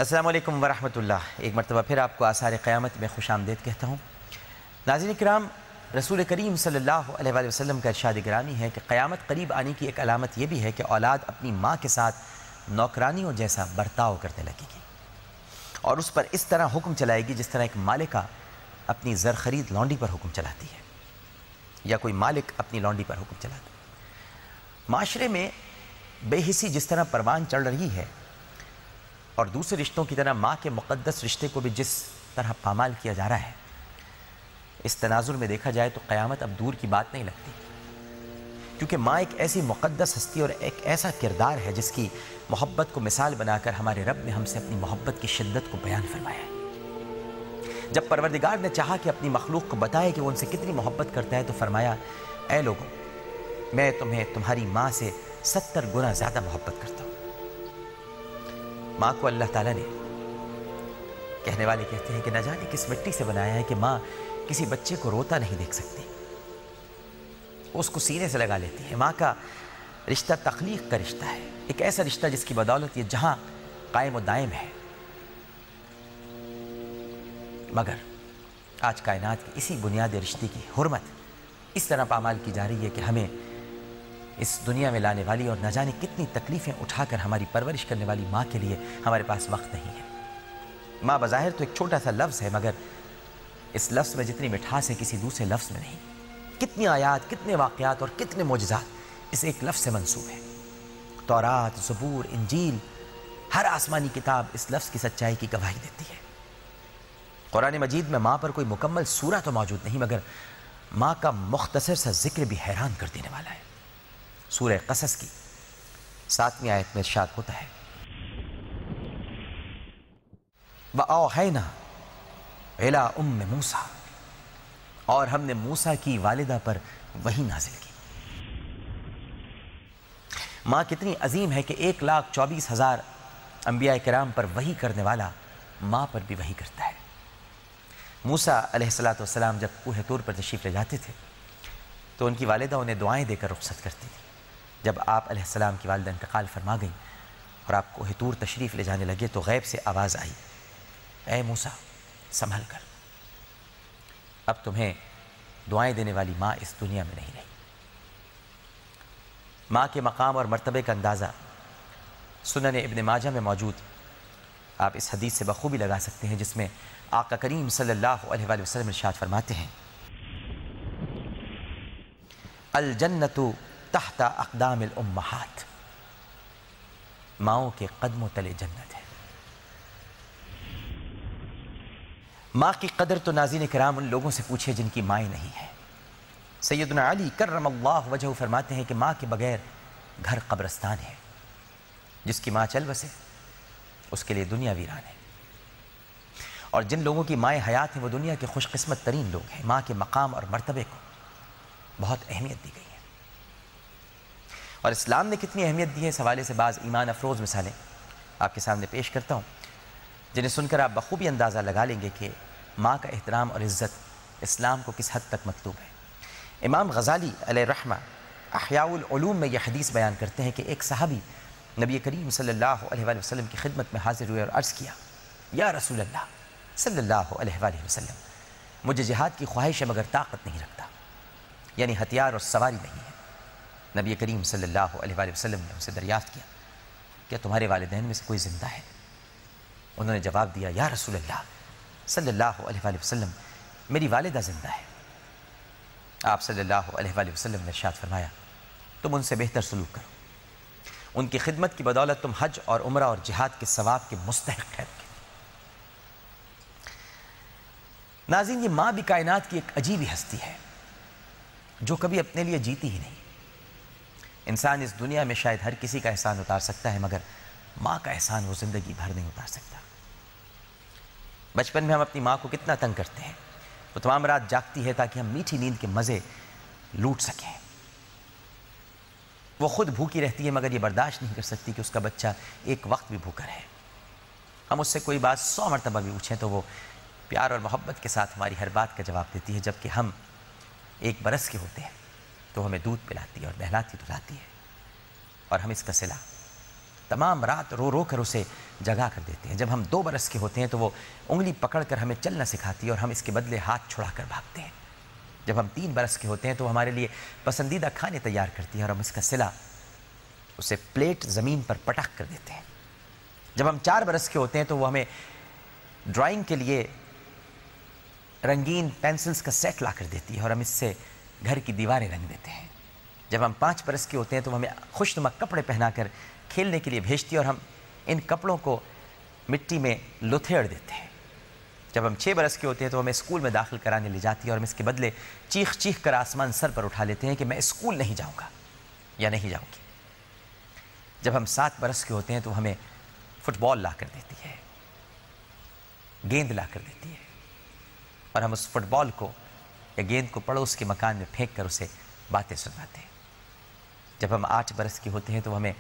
السلام علیکم ورحمۃ اللہ۔ ایک مرتبہ پھر آپ کو آثار قیامت میں خوش آمدید کہتا ہوں۔ ناظرین کرام، رسول کریم صلی اللہ علیہ وآلہ وسلم کا ارشاد گرامی ہے کہ قیامت قریب آنے کی ایک علامت یہ بھی ہے کہ اولاد اپنی ماں کے ساتھ نوکرانیوں جیسا برتاؤ کرنے لگے گی اور اس پر اس طرح حکم چلائے گی جس طرح ایک مالکہ اپنی زر خرید لونڈی پر حکم چلاتی ہے یا کوئی مالک اپنی لونڈی پر حکم چلاتا ہے۔ معاشرے میں بے حسی جس طرح پروان چڑھ رہی ہے اور دوسرے رشتوں کی طرح ماں کے مقدس رشتے کو بھی جس طرح پامال کیا جا رہا ہے، اس تناظر میں دیکھا جائے تو قیامت اب دور کی بات نہیں لگتی، کیونکہ ماں ایک ایسی مقدس ہستی اور ایک ایسا کردار ہے جس کی محبت کو مثال بنا کر ہمارے رب نے ہم سے اپنی محبت کی شدت کو بیان فرمایا ہے۔ جب پروردگار نے چاہا کہ اپنی مخلوق کو بتائے کہ وہ ان سے کتنی محبت کرتا ہے تو فرمایا، اے لوگوں، میں تمہیں تمہاری ماں سے 70 گنا زیادہ محبت کرتا ہوں۔ ماں کو اللہ تعالیٰ نے، کہنے والے کہتے ہیں کہ نہ جانے کس مٹی سے بنایا ہے کہ ماں کسی بچے کو روتا نہیں دیکھ سکتی، اس کو سینے سے لگا لیتی ہے۔ ماں کا رشتہ تخلیق کا رشتہ ہے، ایک ایسا رشتہ جس کی بدولت یہ جہاں قائم و دائم ہے، مگر آج کائنات کے اسی بنیادی رشتے کی حرمت اس طرح پامال کی جا رہی ہے کہ ہمیں اس دنیا میں لانے والی اور نہ جانے کتنی تکلیفیں اٹھا کر ہماری پرورش کرنے والی ماں کے لیے ہمارے پاس وقت نہیں ہے۔ ماں بظاہر تو ایک چھوٹا سا لفظ ہے، مگر اس لفظ میں جتنی مٹھاس ہے کسی دوسرے لفظ میں نہیں۔ کتنی آیات، کتنے واقعات اور کتنے معجزات اس ایک لفظ سے منسوب ہیں۔ تورات، زبور، انجیل، ہر آسمانی کتاب اس لفظ کی سچائی کی گواہی دیتی ہے۔ قرآن مجید میں ماں پر کوئی مکمل سورہ تو موجود نہیں، مگر ماں کا مختصر سا ذکر بھی حیران کر دینے والا ہے۔ سورہ قصص کی 7ویں آیت میں ارشاد ہوتا ہے، وَأَوْحَيْنَا إِلَىٰ أُمِّ مُوسَىٰ، اور ہم نے موسیٰ کی والدہ پر وحی نازل کی۔ ماں کتنی عظیم ہے کہ 1,24,000 انبیاء کرام پر وحی کرنے والا ماں پر بھی وحی کرتا ہے۔ موسیٰ علیہ السلام جب کوہ طور پر تشریف لے جاتے تھے تو ان کی والدہ انہیں دعائیں دے کر رخصت کرتی تھی۔ جب آپ علیہ السلام کی والدہ انتقال فرما گئیں اور آپ کوہ طور تشریف لے جانے لگے تو غیب سے آواز آئی، اے موسیٰ سنبھل کر، اب تمہیں دعائیں دینے والی ماں اس دنیا میں نہیں رہی۔ ماں کے مقام اور مرتبے کا اندازہ سنن ابن ماجہ میں موجود آپ اس حدیث سے بخوبی لگا سکتے ہیں، جس میں آقا کریم صلی اللہ علیہ وآلہ وسلم ارشاد فرماتے ہیں، الجنت تحت اقدام الامہات، ماؤں کے قدموں تلے جنت ہے۔ ماں کی قدر تو ناظرین کرام ان لوگوں سے پوچھے جن کی مائیں نہیں ہیں۔ سیدنا علی کرم اللہ وجہہ فرماتے ہیں کہ ماں کے بغیر گھر قبرستان ہے، جس کی ماں چل بسے اس کے لیے دنیا ویران ہے، اور جن لوگوں کی مائیں حیات ہیں وہ دنیا کے خوش قسمت ترین لوگ ہیں۔ ماں کے مقام اور مرتبے کو بہت اہمیت دی گئی ہے، اور اسلام نے کتنی اہمیت دی ہے اس حوالے سے بعض ایمان افروز مثالیں آپ کے سامنے پیش کرتا ہوں، جنہیں سن کر آپ بخوبی اندازہ لگا لیں گے کہ ماں کا احترام اور عزت اسلام کو کس حد تک مطلوب ہے۔ امام غزالی علیہ رحمہ احیاء العلوم میں یہ حدیث بیان کرتے ہیں کہ ایک صحابی نبی کریم صلی اللہ علیہ وآلہ وسلم کی خدمت میں حاضر ہوئے اور عرض کیا، یا رسول اللہ صلی اللہ علیہ وآلہ وسلم، مجھے جہاد کی خواہش ہے مگر طاقت نہیں رکھتا، یعنی ہتھیار اور سواری نہیں ہے۔ نبی کریم صلی اللہ علیہ وآلہ وسلم نے ان سے دریافت کیا، کیا تمہارے والدین میں سے کوئی زندہ ہے؟ انہوں نے جواب دیا، یا رسول اللہ صلی اللہ علیہ وآلہ وسلم، میری والدہ زندہ ہے۔ آپ صلی اللہ علیہ وآلہ وسلم نے ارشاد فرمایا، تم ان سے بہتر سلوک کرو، ان کی خدمت کی بدولت تم حج اور عمرہ اور جہاد کے ثواب کے مستحق ٹھہرو گے۔ ناظرین، یہ ماں بھی کائنات کی ایک عجیب ہی ہستی ہے جو کبھی اپنے لیے جیتی ہی نہیں۔ انسان اس دنیا میں شاید ہر کسی کا احسان اتار سکتا ہے، مگر ماں کا احسان وہ زندگی بھر نہیں اتار سکتا۔ بچپن میں ہم اپنی ماں کو کتنا تنگ کرتے ہیں، وہ تمام رات جاگتی ہے تاکہ ہم میٹھی نیند کے مزے لوٹ سکیں۔ وہ خود بھوکی رہتی ہے مگر یہ برداشت نہیں کر سکتی کہ اس کا بچہ ایک وقت بھی بھوکا رہے۔ ہم اس سے کوئی بات 100 مرتبہ بھی پوچھیں تو وہ پیار اور محبت کے ساتھ ہماری ہر بات کا جواب دیتی ہے، جبکہ ہم 1 برس کے ہوتے ہیں تو ہمیں دودھ پلاتی ہے اور نہلاتی دھلاتی ہے، اور ہم اس کا صلہ تمام رات رو رو کر اسے جگا کر دیتے ہیں۔ جب ہم 2 برس کے ہوتے ہیں تو وہ انگلی پکڑ کر ہمیں چلنا سکھاتی ہے اور ہم اس کے بدلے ہاتھ چھڑا کر بھاگتے ہیں۔ جب ہم 3 برس کے ہوتے ہیں تو ہمارے لیے پسندیدہ کھانے تیار کرتی ہے اور ہم اس کا صلہ اسے پلیٹ زمین پر پٹک کر دیتے ہیں۔ جب ہم 4 برس کے ہوتے ہیں تو وہ ہمیں ڈرائنگ کے لیے رنگین پینسلز کا سیٹ لا کر دیتی ہے اور ہم اس سے گھر کی دیواریں رنگ دیتے ہیں۔ جب ہم 5 برس کے ہوتے ہیں تو ہمیں خوشنما کپڑے پہنا کر کھیلنے کے لیے بھیجتی ہے اور ہم ان کپڑوں کو مٹی میں لتھیڑ دیتے ہیں۔ جب ہم 6 برس کے ہوتے ہیں تو ہمیں اسکول میں داخل کرانے لے جاتی ہے اور ہم اس کے بدلے چیخ چیخ کر آسمان سر پر اٹھا لیتے ہیں کہ میں اسکول نہیں جاؤں گا یا نہیں جاؤں گی۔ جب ہم 7 برس کے ہوتے ہیں تو ہمیں فٹ بال لا کر دیتی ہے، گیند لا کر دیتی ہے اور ہم اس فٹ بال کو یا گیند کو پڑوس کے مکان میں پھینک کر اسے باتیں سناتے ہیں۔ جب ہم 8 برس کے ہوتے ہیں تو ہمیں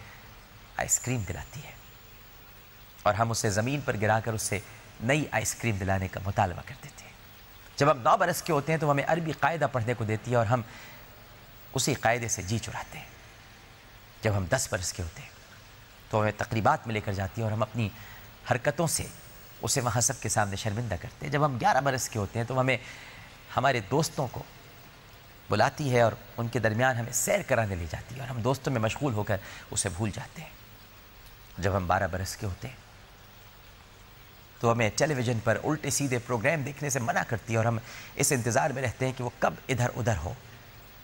آئس کریم دلاتی ہے اور ہم اسے زمین پر گرا کر اسے نئی آئس کریم دلانے کا مطالبہ کر دیتے ہیں۔ جب ہم 9 برس کے ہوتے ہیں تو ہمیں عربی قاعدہ پڑھنے کو دیتی ہے اور ہم اسی قاعدے سے جی چراتے ہیں۔ جب ہم 10 برس کے ہوتے ہیں تو ہمیں تقریبات میں لے کر جاتی ہے اور ہم اپنی حرکتوں سے اسے وہاں سب کے سامنے شرمندہ کرتے ہیں۔ جب ہم 11 برس کے ہوتے ہیں تو ہمیں ہمارے دوستوں کو بلاتی ہے اور ان کے درمیان ہمیں سیر کرانے لے جاتی ہے اور ہم دوستوں میں مشغول ہو کر اسے بھول جاتے ہیں۔ جب ہم 12 برس کے ہوتے ہیں تو ہمیں ٹیلی ویژن پر الٹے سیدھے پروگرام دیکھنے سے منع کرتی ہے اور ہم اس انتظار میں رہتے ہیں کہ وہ کب ادھر ادھر ہو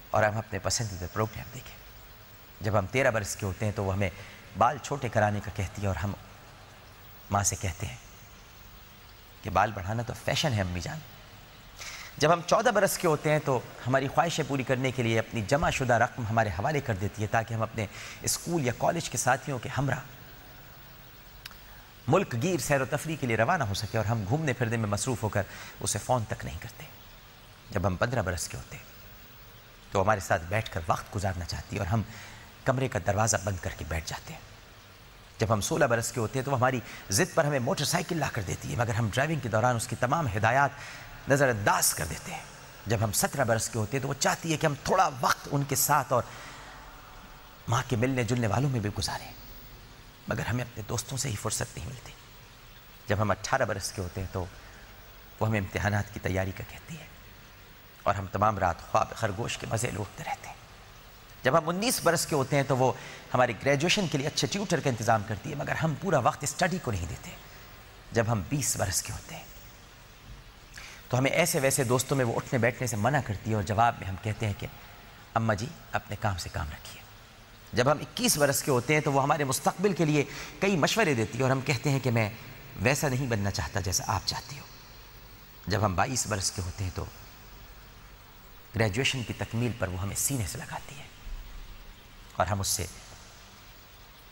اور ہم اپنے پسندیدہ پروگرام دیکھیں۔ جب ہم 13 برس کے ہوتے ہیں تو وہ ہمیں بال چھوٹے کرانے کا کہتی ہے اور ہم ماں سے کہتے ہیں کہ بال بڑھانا تو فیشن ہے امی جان۔ جب ہم 14 برس کے ہوتے ہیں تو ہماری خواہشیں پوری کرنے کے لیے اپنی جمع شدہ رقم ہمارے حوالے کر دیتی ہے تاکہ ہم اپنے اسکول یا کالج کے ساتھیوں کے ہمراہ ملک گیر سیر و تفریح کے لیے روانہ ہو سکے اور ہم گھومنے پھرنے میں مصروف ہو کر اسے فون تک نہیں کرتے۔ جب ہم 15 برس کے ہوتے ہیں تو ہمارے ساتھ بیٹھ کر وقت گزارنا چاہتی ہے اور ہم کمرے کا دروازہ بند کر کے بیٹھ جاتے ہیں۔ جب ہم 16 برس کے ہوتے ہیں تو وہ ہماری ضد پر ہمیں موٹر سائیکل لا کر دیتی ہے مگر ہم ڈرائیونگ کے دوران اس کی تمام ہدایات نظر انداز کر دیتے ہیں۔ جب ہم 17 برس کے ہوتے ہیں تو وہ چاہتی ہے کہ ہم تھوڑا وقت ان کے ساتھ اور ماں کے ملنے جلنے والوں میں بھی گزاریں مگر ہمیں اپنے دوستوں سے ہی فرصت نہیں ملتی۔ جب ہم 18 برس کے ہوتے ہیں تو وہ ہمیں امتحانات کی تیاری کا کہتی ہے اور ہم تمام رات خواب خرگوش کے مزے لوٹتے رہتے ہیں۔ جب ہم 19 برس کے ہوتے ہیں تو وہ ہماری گریجویشن کے لیے اچھے ٹیوٹر کا انتظام کرتی ہے مگر ہم پورا وقت اسٹڈی کو نہیں دیتے۔ جب ہم 20 برس کے ہوتے ہیں تو ہمیں ایسے ویسے دوستوں میں وہ اٹھنے بیٹھنے سے منع کرتی ہے اور جواب میں ہم کہتے ہیں کہ اماں جی اپنے کام سے کام رکھیے۔ جب ہم 21 برس کے ہوتے ہیں تو وہ ہمارے مستقبل کے لیے کئی مشورے دیتی ہے اور ہم کہتے ہیں کہ میں ویسا نہیں بننا چاہتا جیسا آپ چاہتی ہو۔ جب ہم 22 برس کے ہوتے ہیں تو گریجویشن کی تکمیل پر وہ ہمیں سینے سے لگاتی ہے اور ہم اس سے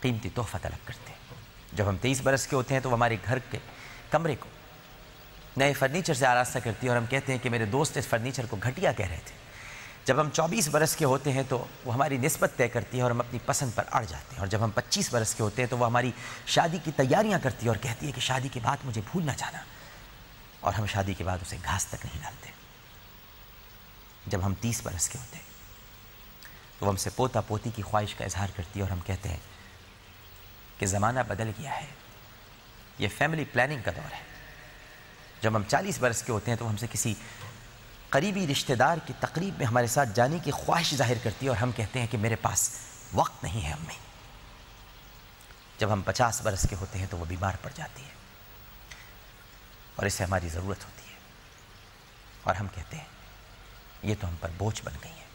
قیمتی تحفہ طلب کرتے ہیں۔ جب ہم 23 برس کے ہوتے ہیں تو وہ ہمارے گھر کے کمرے کو نئے فرنیچر سے آراستہ کرتی ہے اور ہم کہتے ہیں کہ میرے دوست اس فرنیچر کو گھٹیا کہہ رہے تھے۔ جب ہم 24 برس کے ہوتے ہیں تو وہ ہماری نسبت طے کرتی ہے اور ہم اپنی پسند پر اڑ جاتے ہیں۔ اور جب ہم 25 برس کے ہوتے ہیں تو وہ ہماری شادی کی تیاریاں کرتی ہے اور کہتی ہے کہ شادی کے بعد مجھے بھول نہ جانا اور ہم شادی کے بعد اسے گھاس تک نہیں ڈالتے۔ جب ہم 30 برس کے ہوتے ہیں تو وہ ہم سے پوتا پوتی کی خواہش کا اظہار کرتی ہے اور ہم کہتے ہیں کہ زمانہ بدل گیا ہے، یہ فیملی پلاننگ کا دور ہے۔ جب ہم 40 برس کے ہوتے ہیں تو ہم سے کسی قریبی رشتہ دار کی تقریب میں ہمارے ساتھ جانے کی خواہش ظاہر کرتی ہے اور ہم کہتے ہیں کہ میرے پاس وقت نہیں ہے امی۔ جب ہم 50 برس کے ہوتے ہیں تو وہ بیمار پڑ جاتی ہے اور اسے ہماری ضرورت ہوتی ہے اور ہم کہتے ہیں یہ تو ہم پر بوجھ بن گئی ہے۔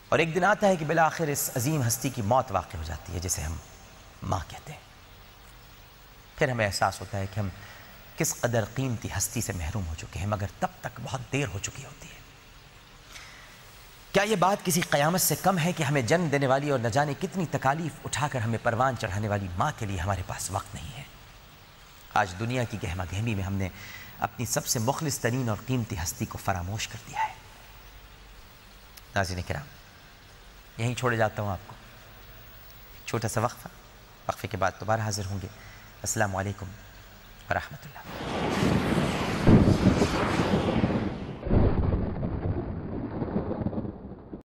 اور ایک دن آتا ہے کہ بالآخر اس عظیم ہستی کی موت واقع ہو جاتی ہے جسے ہم ماں کہتے ہیں۔ پھر ہمیں احساس ہوتا ہے کہ ہم کس قدر قیمتی ہستی سے محروم ہو چکے ہیں مگر تب تک بہت دیر ہو چکی ہوتی ہے۔ کیا یہ بات کسی قیامت سے کم ہے کہ ہمیں جنم دینے والی اور نہ جانے کتنی تکالیف اٹھا کر ہمیں پروان چڑھانے والی ماں کے لیے ہمارے پاس وقت نہیں ہے؟ آج دنیا کی گہما گہمی میں ہم نے اپنی سب سے مخلص ترین اور قیمتی ہستی کو فراموش کر دیا ہے۔ ناظرین کرام، یہیں چھوڑے جاتا ہوں آپ کو، چھوٹا سا وقفہ، وقفے کے بعد دوبارہ حاضر ہوں گے۔ السلام علیکم ورحمۃ اللہ۔